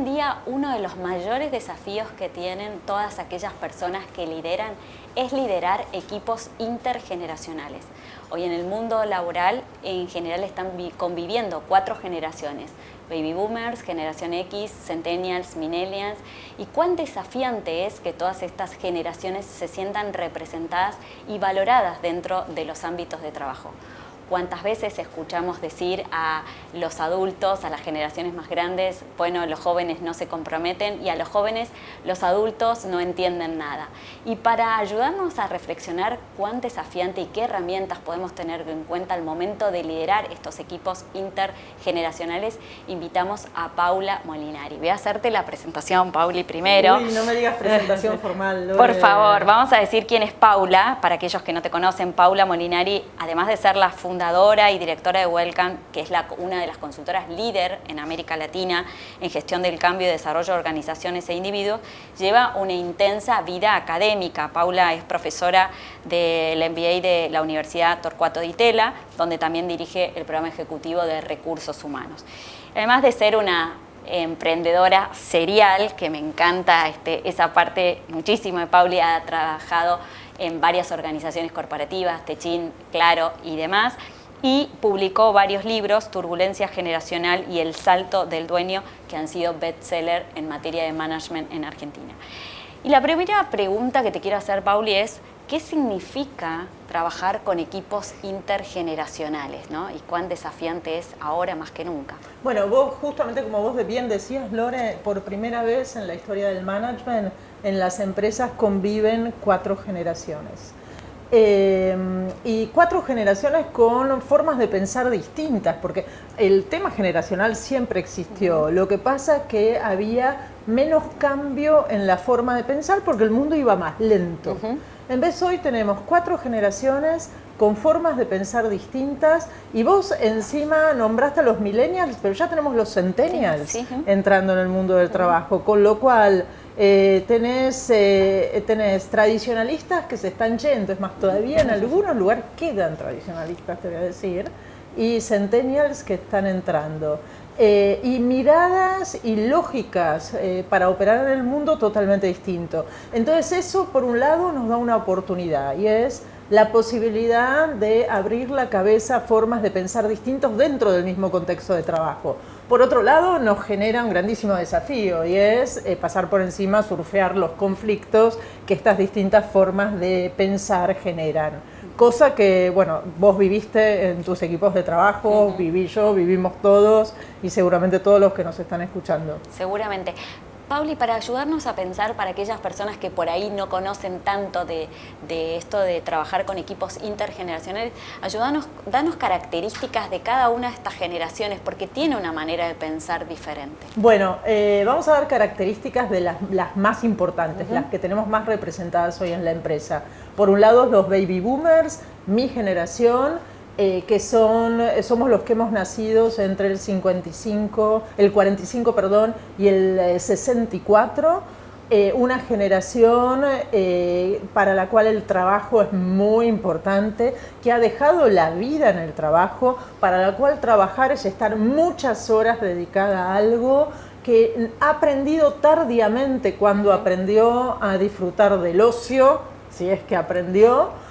en día uno de los mayores desafíos que tienen todas aquellas personas que lideran es liderar equipos intergeneracionales. Hoy en el mundo laboral en general están conviviendo 4 generaciones: Baby Boomers, Generación X, Centennials, Millennials. Y cuán desafiante es que todas estas generaciones se sientan representadas y valoradas dentro de los ámbitos de trabajo. ¿Cuántas veces escuchamos decir a los adultos, a las generaciones más grandes, bueno, los jóvenes no se comprometen, y a los jóvenes, los adultos no entienden nada? Y para ayudarnos a reflexionar cuán desafiante y qué herramientas podemos tener en cuenta al momento de liderar estos equipos intergeneracionales, invitamos a Paula Molinari. Voy a hacerte la presentación, Pauli, primero. Uy, no me digas presentación formal, Lore. Por favor, vamos a decir quién es Paula, para aquellos que no te conocen. Paula Molinari, además de ser la fundadora y directora de Welcome, que es una de las consultoras líder en América Latina en gestión del cambio y desarrollo de organizaciones e individuos, lleva una intensa vida académica. Paula es profesora del MBA de la Universidad Torcuato Di Tella, donde también dirige el programa ejecutivo de recursos humanos. Además de ser una emprendedora serial, que me encanta esa parte muchísimo de Pauli, ha trabajado en varias organizaciones corporativas, Techin, Claro y demás, y publicó varios libros, Turbulencia Generacional y El Salto del Dueño, que han sido bestseller en materia de management en Argentina. Y la primera pregunta que te quiero hacer, Pauli, es ¿qué significa trabajar con equipos intergeneracionales, ¿no? Y cuán desafiante es ahora más que nunca? Bueno, vos justamente como vos bien decías, Lore, por primera vez en la historia del management, en las empresas conviven 4 generaciones. Y 4 generaciones con formas de pensar distintas, porque el tema generacional siempre existió. Lo que pasa es que había menos cambio en la forma de pensar porque el mundo iba más lento. En vez hoy tenemos 4 generaciones con formas de pensar distintas, y vos encima nombraste a los millennials, pero ya tenemos los centennials entrando en el mundo del trabajo, con lo cual tenés tradicionalistas que se están yendo, es más, todavía en algunos lugares quedan tradicionalistas, te voy a decir, y centennials que están entrando. Y miradas y lógicas para operar en el mundo totalmente distinto. Entonces eso, por un lado, nos da una oportunidad, y es la posibilidad de abrir la cabeza a formas de pensar distintos dentro del mismo contexto de trabajo. Por otro lado, nos genera un grandísimo desafío, y es pasar por encima, surfear los conflictos que estas distintas formas de pensar generan. Cosa que, bueno, vos viviste en tus equipos de trabajo, viví yo, vivimos todos, y seguramente todos los que nos están escuchando. Seguramente. Pauli, para ayudarnos a pensar, para aquellas personas que por ahí no conocen tanto de esto de trabajar con equipos intergeneracionales, danos características de cada una de estas generaciones, porque tiene una manera de pensar diferente. Bueno, vamos a dar características de las más importantes, las que tenemos más representadas hoy en la empresa. Por un lado, los baby boomers, mi generación, que somos los que hemos nacido entre el 45, perdón, y el 64, una generación para la cual el trabajo es muy importante, que ha dejado la vida en el trabajo, para la cual trabajar es estar muchas horas dedicada a algo, que ha aprendido tardíamente cuando aprendió a disfrutar del ocio, si es que aprendió.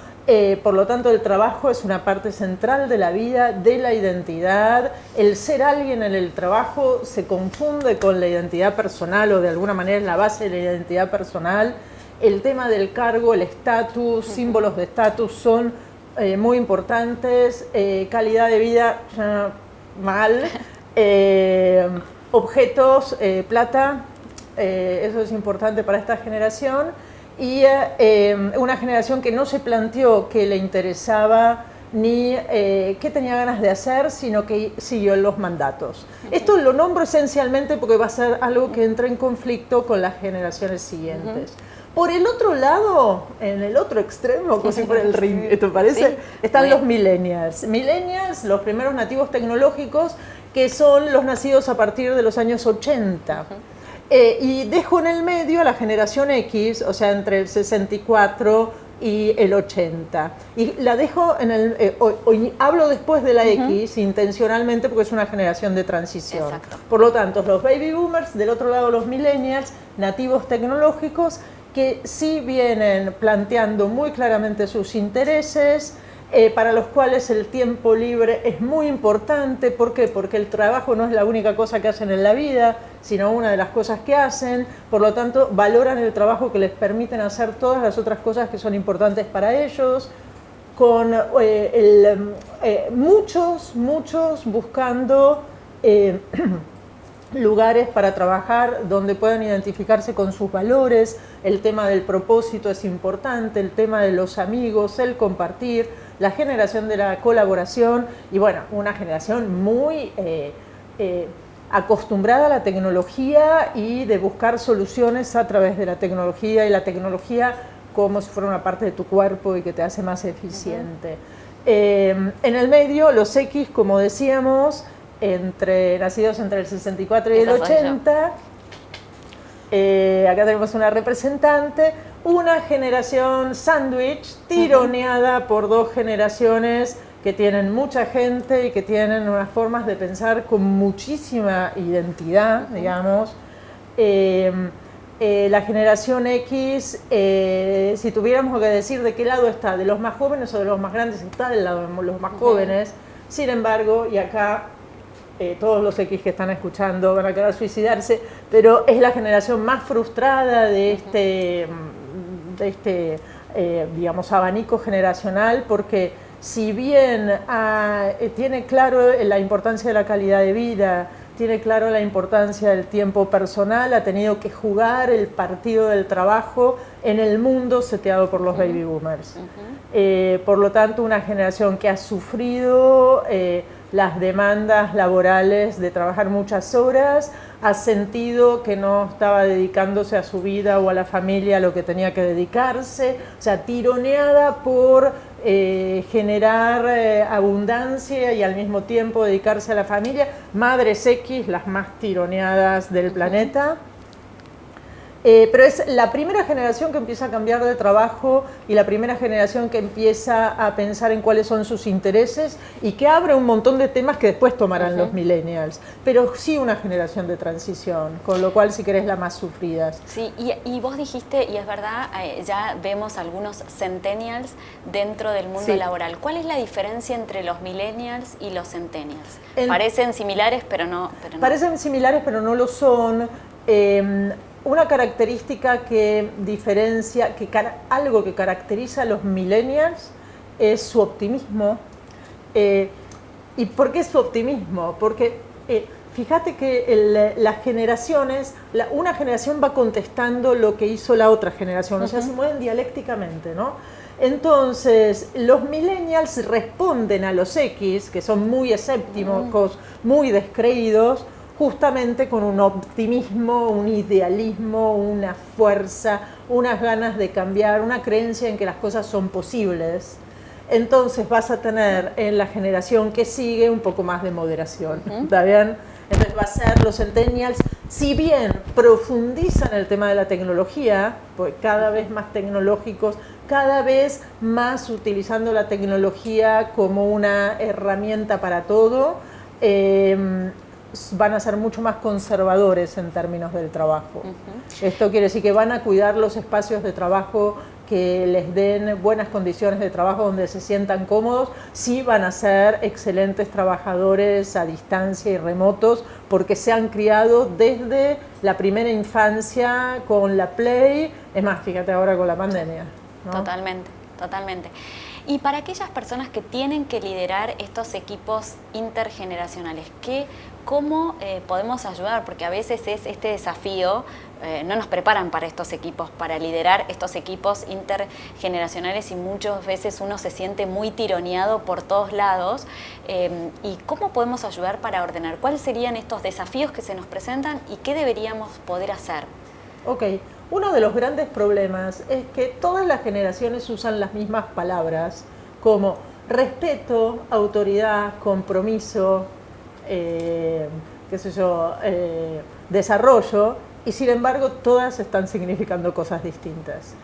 Por lo tanto, el trabajo es una parte central de la vida, de la identidad. El ser alguien en el trabajo se confunde con la identidad personal, o de alguna manera es la base de la identidad personal. El tema del cargo, el estatus, símbolos de estatus son muy importantes. Calidad de vida, mal. Objetos, plata, eso es importante para esta generación. Y una generación que no se planteó qué le interesaba ni qué tenía ganas de hacer, sino que siguió los mandatos. Esto lo nombro esencialmente porque va a ser algo que entra en conflicto con las generaciones siguientes. Por el otro lado, en el otro extremo, como si fuera el ring, ¿esto parece? Están los millennials. Millennials, los primeros nativos tecnológicos, que son los nacidos a partir de los años 80. Y dejo en el medio a la generación X, o sea, entre el 64 y el 80. Y la dejo en el... hoy hablo después de la X intencionalmente porque es una generación de transición. Exacto. Por lo tanto, los baby boomers, del otro lado los millennials, nativos tecnológicos, que sí vienen planteando muy claramente sus intereses, para los cuales el tiempo libre es muy importante. ¿Por qué? Porque el trabajo no es la única cosa que hacen en la vida, sino una de las cosas que hacen. Por lo tanto, valoran el trabajo que les permiten hacer todas las otras cosas que son importantes para ellos. Con muchos buscando lugares para trabajar donde puedan identificarse con sus valores. El tema del propósito es importante, el tema de los amigos, el compartir, la generación de la colaboración y bueno, una generación muy acostumbrada a la tecnología y de buscar soluciones a través de la tecnología, y la tecnología como si fuera una parte de tu cuerpo y que te hace más eficiente. En el medio, los X, como decíamos, nacidos entre el 64 y el 80. Acá tenemos una representante, una generación sándwich tironeada por dos generaciones que tienen mucha gente y que tienen unas formas de pensar con muchísima identidad, digamos. La generación X, si tuviéramos que decir de qué lado está, de los más jóvenes o de los más grandes, está del lado de los más jóvenes. Sin embargo, y acá todos los X que están escuchando van a querer suicidarse, pero es la generación más frustrada de este digamos, abanico generacional, porque si bien tiene claro la importancia de la calidad de vida, tiene claro la importancia del tiempo personal, ha tenido que jugar el partido del trabajo en el mundo seteado por los baby boomers. Por lo tanto, una generación que ha sufrido las demandas laborales de trabajar muchas horas, ha sentido que no estaba dedicándose a su vida o a la familia a lo que tenía que dedicarse, o sea, tironeada por generar abundancia y al mismo tiempo dedicarse a la familia. Madres X, las más tironeadas del planeta. Pero es la primera generación que empieza a cambiar de trabajo y la primera generación que empieza a pensar en cuáles son sus intereses y que abre un montón de temas que después tomarán los millennials. Pero sí una generación de transición, con lo cual si querés la más sufridas. Sí, y vos dijiste, y es verdad, ya vemos algunos centennials dentro del mundo laboral. ¿Cuál es la diferencia entre los millennials y los centennials? Parecen similares, pero no. Parecen similares, pero no lo son. Una característica que diferencia, algo que caracteriza a los millennials es su optimismo. ¿Y por qué su optimismo? Porque fíjate que las generaciones, una generación va contestando lo que hizo la otra generación, o sea, se mueven dialécticamente, ¿no? Entonces, los millennials responden a los X, que son muy escépticos, muy descreídos, justamente con un optimismo, un idealismo, una fuerza, unas ganas de cambiar, una creencia en que las cosas son posibles. Entonces vas a tener en la generación que sigue un poco más de moderación, ¿está bien? Entonces va a ser los centennials, si bien profundizan el tema de la tecnología, pues cada vez más tecnológicos, cada vez más utilizando la tecnología como una herramienta para todo, van a ser mucho más conservadores en términos del trabajo. Esto quiere decir que van a cuidar los espacios de trabajo que les den buenas condiciones de trabajo donde se sientan cómodos. Sí van a ser excelentes trabajadores a distancia y remotos porque se han criado desde la primera infancia con la Play, es más, fíjate ahora con la pandemia, ¿no? Totalmente, totalmente. Y para aquellas personas que tienen que liderar estos equipos intergeneracionales, ¿cómo podemos ayudar? Porque a veces es este desafío, no nos preparan para estos equipos, para liderar estos equipos intergeneracionales y muchas veces uno se siente muy tironeado por todos lados. ¿Y cómo podemos ayudar para ordenar? ¿Cuáles serían estos desafíos que se nos presentan y qué deberíamos poder hacer? Ok. Uno de los grandes problemas es que todas las generaciones usan las mismas palabras como respeto, autoridad, compromiso, desarrollo, y sin embargo todas están significando cosas distintas.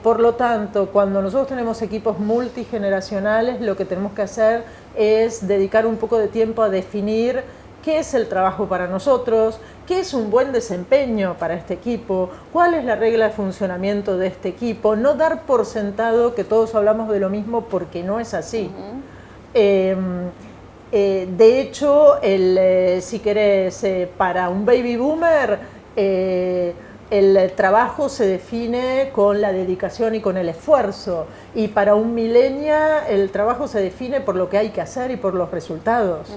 Por lo tanto, cuando nosotros tenemos equipos multigeneracionales, lo que tenemos que hacer es dedicar un poco de tiempo a definir qué es el trabajo para nosotros, qué es un buen desempeño para este equipo, cuál es la regla de funcionamiento de este equipo, no dar por sentado que todos hablamos de lo mismo porque no es así. De hecho, si querés, para un baby boomer, el trabajo se define con la dedicación y con el esfuerzo, y para un millennial el trabajo se define por lo que hay que hacer y por los resultados.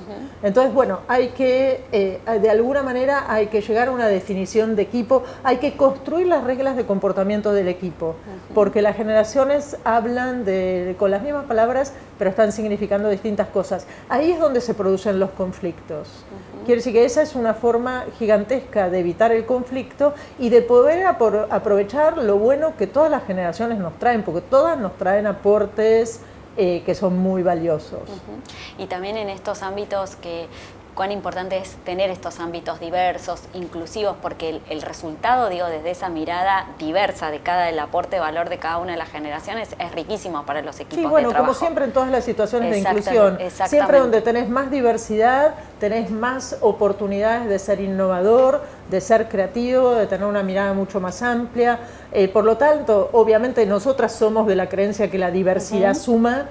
Entonces, bueno, hay que, de alguna manera, hay que llegar a una definición de equipo, hay que construir las reglas de comportamiento del equipo, porque las generaciones hablan con las mismas palabras, pero están significando distintas cosas. Ahí es donde se producen los conflictos. Quiere decir que esa es una forma gigantesca de evitar el conflicto y de poder aprovechar lo bueno que todas las generaciones nos traen, porque todas nos traen aportes que son muy valiosos. Y también en estos ámbitos cuán importante es tener estos ámbitos diversos, inclusivos, porque el resultado, digo, desde esa mirada diversa de el aporte de valor de cada una de las generaciones es riquísimo para los equipos de trabajo. Sí, bueno, como siempre en todas las situaciones de inclusión, siempre donde tenés más diversidad, tenés más oportunidades de ser innovador, de ser creativo, de tener una mirada mucho más amplia. Por lo tanto, obviamente nosotras somos de la creencia que la diversidad suma,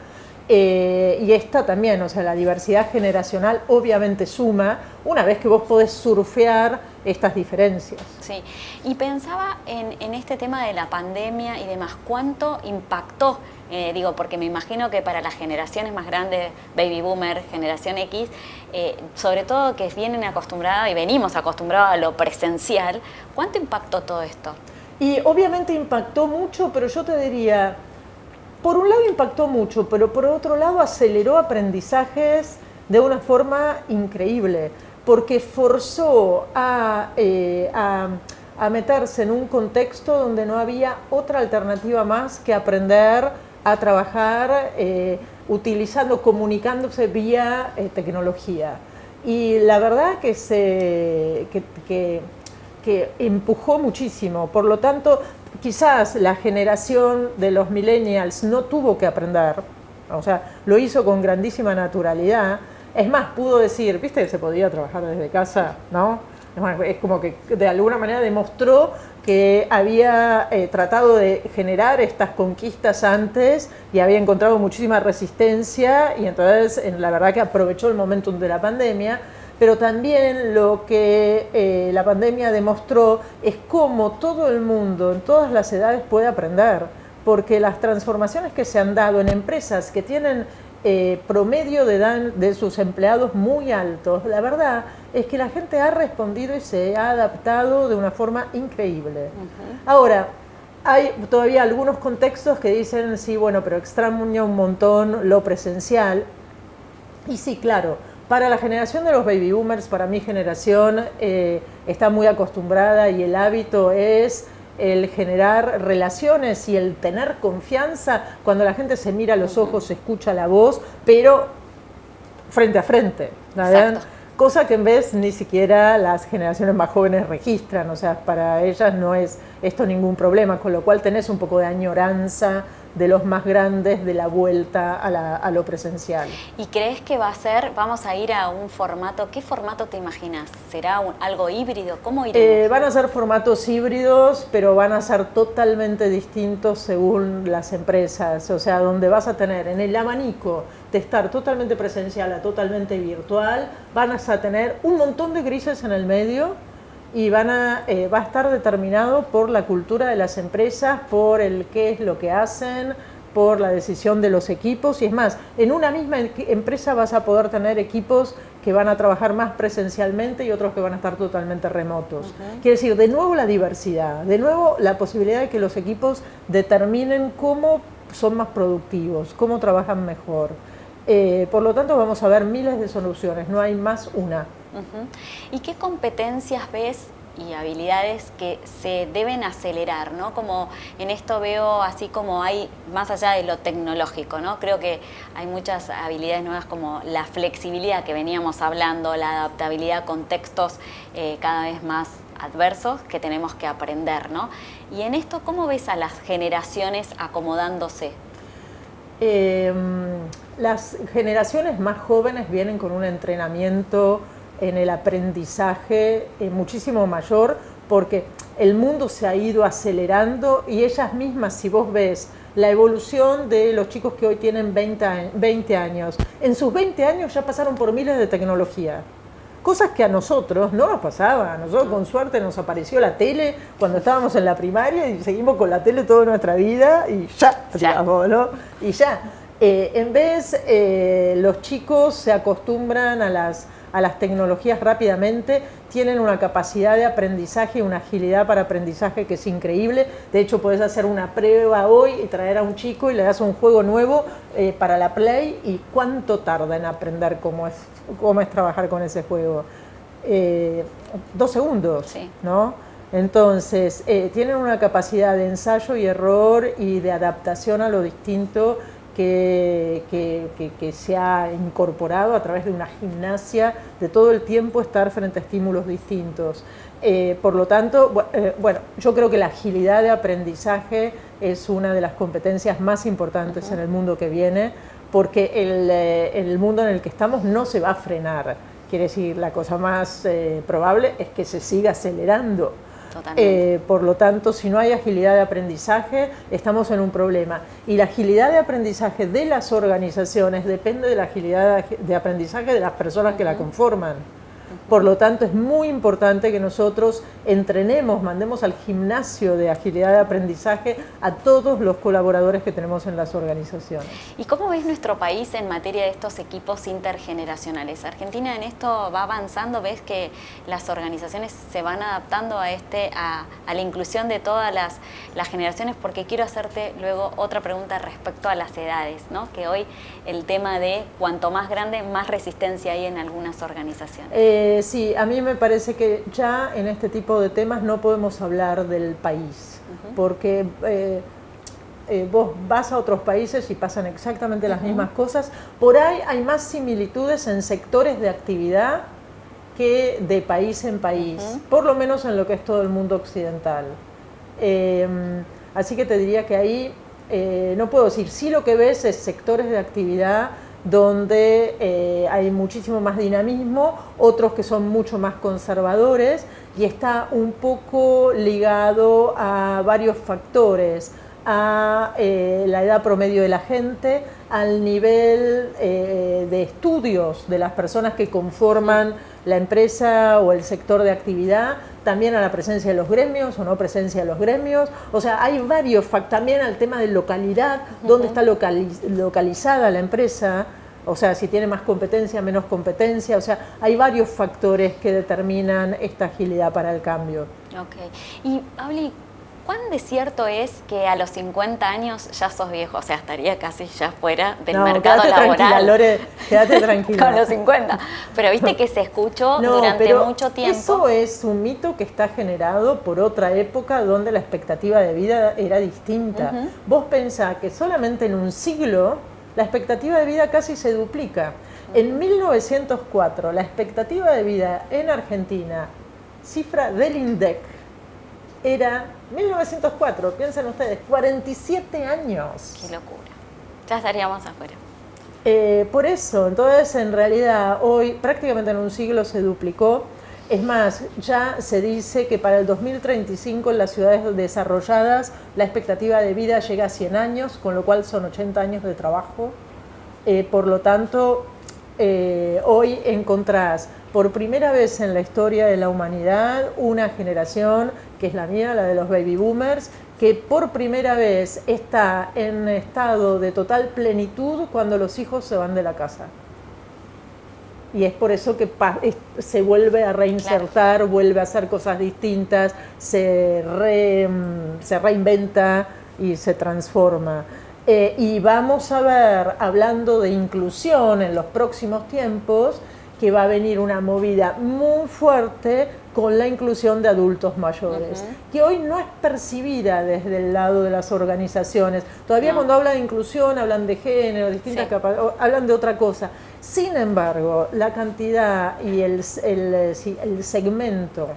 y esta también, o sea, la diversidad generacional obviamente suma, una vez que vos podés surfear estas diferencias. Sí, y pensaba en este tema de la pandemia y demás, ¿cuánto impactó? Digo, porque me imagino que para las generaciones más grandes, baby boomer, generación X, sobre todo que vienen acostumbradas y venimos acostumbrados a lo presencial, ¿cuánto impactó todo esto? Y obviamente impactó mucho, pero yo te diría, por un lado impactó mucho, pero por otro lado aceleró aprendizajes de una forma increíble, porque forzó a meterse en un contexto donde no había otra alternativa más que aprender a trabajar comunicándose vía tecnología. Y la verdad que empujó muchísimo. Por lo tanto, quizás la generación de los millennials no tuvo que aprender, o sea, lo hizo con grandísima naturalidad. Es más, pudo decir, viste que se podía trabajar desde casa, ¿no? Es como que de alguna manera demostró que había tratado de generar estas conquistas antes y había encontrado muchísima resistencia, y entonces la verdad que aprovechó el momentum de la pandemia. Pero también lo que la pandemia demostró es cómo todo el mundo, en todas las edades, puede aprender, porque las transformaciones que se han dado en empresas que tienen promedio de edad de sus empleados muy altos, la verdad es que la gente ha respondido y se ha adaptado de una forma increíble. Ahora, hay todavía algunos contextos que dicen, sí, bueno, pero extraña un montón lo presencial. Y sí, claro, para la generación de los baby boomers, para mi generación, está muy acostumbrada, y el hábito es el generar relaciones y el tener confianza cuando la gente se mira a los ojos, se escucha la voz, pero frente a frente, ¿verdad? Cosa que en vez ni siquiera las generaciones más jóvenes registran, o sea, para ellas no es esto ningún problema, con lo cual tenés un poco de añoranza de los más grandes de la vuelta a lo presencial. ¿Y crees que vamos a ir a un formato? ¿Qué formato te imaginas? ¿Será algo híbrido? ¿Cómo iremos? Van a ser formatos híbridos, pero van a ser totalmente distintos según las empresas. O sea, donde vas a tener en el abanico de estar totalmente presencial a totalmente virtual, vas a tener un montón de grises en el medio, y va a estar determinado por la cultura de las empresas, por el qué es lo que hacen, por la decisión de los equipos. Y es más, en una misma empresa vas a poder tener equipos que van a trabajar más presencialmente y otros que van a estar totalmente remotos. Quiere decir, de nuevo la diversidad, de nuevo la posibilidad de que los equipos determinen cómo son más productivos, cómo trabajan mejor. Por lo tanto, vamos a ver miles de soluciones, no hay más una. ¿Y qué competencias ves y habilidades que se deben acelerar, ¿no? Como en esto veo así como hay, más allá de lo tecnológico, ¿no? Creo que hay muchas habilidades nuevas como la flexibilidad que veníamos hablando, la adaptabilidad a contextos cada vez más adversos que tenemos que aprender, ¿no? Y en esto, ¿cómo ves a las generaciones acomodándose? Las generaciones más jóvenes vienen con un entrenamiento en el aprendizaje muchísimo mayor, porque el mundo se ha ido acelerando y ellas mismas, si vos ves la evolución de los chicos que hoy tienen 20 años, en sus 20 años ya pasaron por miles de tecnología. Cosas que a nosotros no nos pasaban. A nosotros con suerte nos apareció la tele cuando estábamos en la primaria y seguimos con la tele toda nuestra vida y ya. Digamos, ¿no? Y ya. En vez, los chicos se acostumbran a las tecnologías rápidamente, tienen una capacidad de aprendizaje y una agilidad para aprendizaje que es increíble. De hecho, podés hacer una prueba hoy y traer a un chico y le das un juego nuevo para la Play y cuánto tarda en aprender cómo es trabajar con ese juego. 2 segundos, sí. ¿No? Entonces, tienen una capacidad de ensayo y error y de adaptación a lo distinto que se ha incorporado a través de una gimnasia de todo el tiempo estar frente a estímulos distintos. Por lo tanto, bueno, yo creo que la agilidad de aprendizaje es una de las competencias más importantes en el mundo que viene, porque el mundo en el que estamos no se va a frenar. Quiere decir, la cosa más probable es que se siga acelerando. Por lo tanto, si no hay agilidad de aprendizaje, estamos en un problema. Y la agilidad de aprendizaje de las organizaciones depende de la agilidad de aprendizaje de las personas que la conforman. Por lo tanto, es muy importante que nosotros entrenemos, mandemos al gimnasio de agilidad de aprendizaje a todos los colaboradores que tenemos en las organizaciones. ¿Y cómo ves nuestro país en materia de estos equipos intergeneracionales? Argentina en esto va avanzando, ¿ves que las organizaciones se van adaptando a la inclusión de todas las generaciones? Porque quiero hacerte luego otra pregunta respecto a las edades, ¿no? Que hoy el tema de cuanto más grande, más resistencia hay en algunas organizaciones. Sí, a mí me parece que ya en este tipo de temas no podemos hablar del país, porque vos vas a otros países y pasan exactamente las mismas cosas. Por ahí hay más similitudes en sectores de actividad que de país en país, por lo menos en lo que es todo el mundo occidental. Así que te diría que ahí no puedo decir, sí, lo que ves es sectores de actividad donde hay muchísimo más dinamismo, otros que son mucho más conservadores, y está un poco ligado a varios factores, a la edad promedio de la gente, al nivel de estudios de las personas que conforman la empresa o el sector de actividad, también a la presencia de los gremios o no presencia de los gremios. O sea, hay varios factores, también al tema de localidad, dónde está localizada la empresa, o sea, si tiene más competencia, menos competencia, o sea, hay varios factores que determinan esta agilidad para el cambio. Ok. Y, Pauli, ¿cuán de cierto es que a los 50 años ya sos viejo? O sea, estaría casi ya fuera del mercado laboral. Tranquila, Lore, quédate tranquila. Con los 50. Pero viste que se escuchó durante mucho tiempo. Eso es un mito que está generado por otra época donde la expectativa de vida era distinta. Vos pensás que solamente en un siglo la expectativa de vida casi se duplica. En 1904, la expectativa de vida en Argentina, cifra del INDEC, era 1904, piensen ustedes, 47 años. Qué locura. Ya estaríamos afuera. Por eso, entonces en realidad hoy prácticamente en un siglo se duplicó. Es más, ya se dice que para el 2035 en las ciudades desarrolladas la expectativa de vida llega a 100 años, con lo cual son 80 años de trabajo. Por lo tanto, hoy encontrás por primera vez en la historia de la humanidad una generación, que es la mía, la de los baby boomers, que por primera vez está en estado de total plenitud cuando los hijos se van de la casa. Y es por eso que se vuelve a reinsertar, claro, vuelve a hacer cosas distintas, se reinventa y se transforma. Y vamos a ver, hablando de inclusión en los próximos tiempos, que va a venir una movida muy fuerte con la inclusión de adultos mayores, que hoy no es percibida desde el lado de las organizaciones. Todavía cuando hablan de inclusión, hablan de género, distintas capacidades, hablan de otra cosa. Sin embargo, la cantidad y el segmento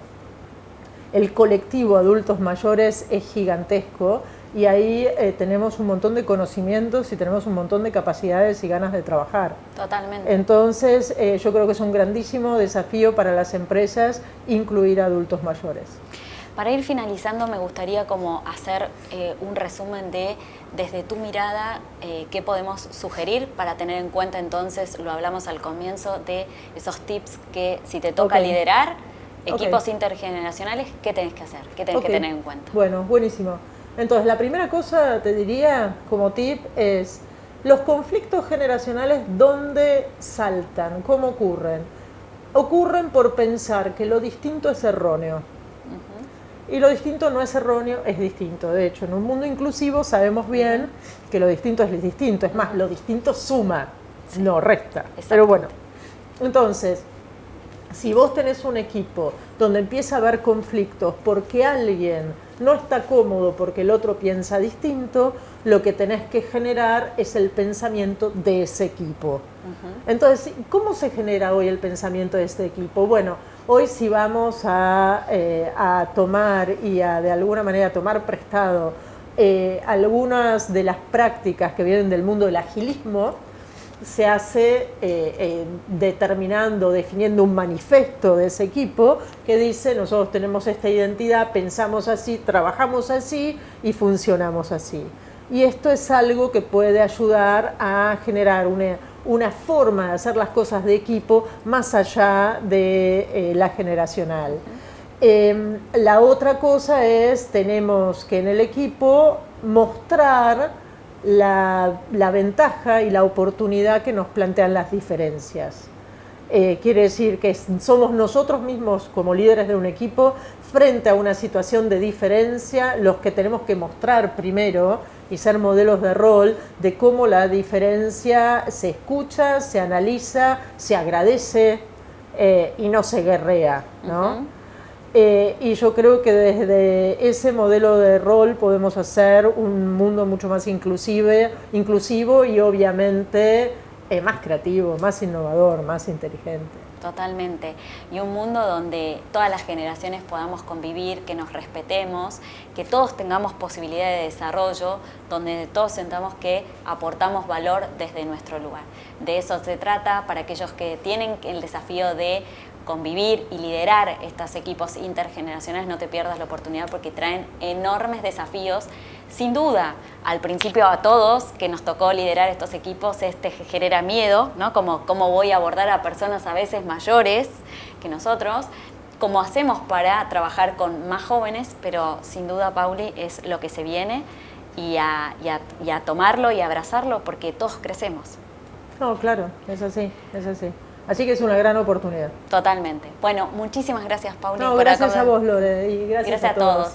el colectivo adultos mayores es gigantesco y ahí tenemos un montón de conocimientos y tenemos un montón de capacidades y ganas de trabajar. Totalmente. Entonces, yo creo que es un grandísimo desafío para las empresas incluir adultos mayores. Para ir finalizando, me gustaría como hacer un resumen de, desde tu mirada, qué podemos sugerir para tener en cuenta entonces, lo hablamos al comienzo, de esos tips que si te toca liderar equipos intergeneracionales, ¿qué tenés que hacer? ¿Qué tenés que tener en cuenta? Bueno, buenísimo. Entonces, la primera cosa, te diría, como tip, es los conflictos generacionales, ¿dónde saltan? ¿Cómo ocurren? Ocurren por pensar que lo distinto es erróneo. Y lo distinto no es erróneo, es distinto. De hecho, en un mundo inclusivo sabemos bien que lo distinto es distinto. Es más, lo distinto suma, no resta. Pero bueno, entonces, si vos tenés un equipo donde empieza a haber conflictos porque alguien no está cómodo porque el otro piensa distinto, lo que tenés que generar es el pensamiento de ese equipo. Entonces, ¿cómo se genera hoy el pensamiento de este equipo? Bueno, hoy si vamos a tomar y de alguna manera tomar prestado algunas de las prácticas que vienen del mundo del agilismo, se hace definiendo un manifiesto de ese equipo que dice: nosotros tenemos esta identidad, pensamos así, trabajamos así y funcionamos así. Y esto es algo que puede ayudar a generar una forma de hacer las cosas de equipo más allá de la generacional. La otra cosa es, tenemos que en el equipo mostrar la ventaja y la oportunidad que nos plantean las diferencias. Quiere decir que somos nosotros mismos como líderes de un equipo frente a una situación de diferencia los que tenemos que mostrar primero y ser modelos de rol de cómo la diferencia se escucha, se analiza, se agradece y no se guerrea, ¿no? Y yo creo que desde ese modelo de rol podemos hacer un mundo mucho más inclusivo y obviamente más creativo, más innovador, más inteligente. Totalmente. Y un mundo donde todas las generaciones podamos convivir, que nos respetemos, que todos tengamos posibilidad de desarrollo, donde todos sentamos que aportamos valor desde nuestro lugar. De eso se trata para aquellos que tienen el desafío de convivir y liderar estos equipos intergeneracionales. No te pierdas la oportunidad porque traen enormes desafíos. Sin duda, al principio a todos que nos tocó liderar estos equipos, genera miedo, ¿no? Cómo voy a abordar a personas a veces mayores que nosotros, cómo hacemos para trabajar con más jóvenes, pero sin duda, Pauli, es lo que se viene y a tomarlo y abrazarlo porque todos crecemos. No, claro, es así, es así. Así que es una gran oportunidad. Totalmente. Bueno, muchísimas gracias, Pauli. No, gracias a vos, Lore, y gracias a todos.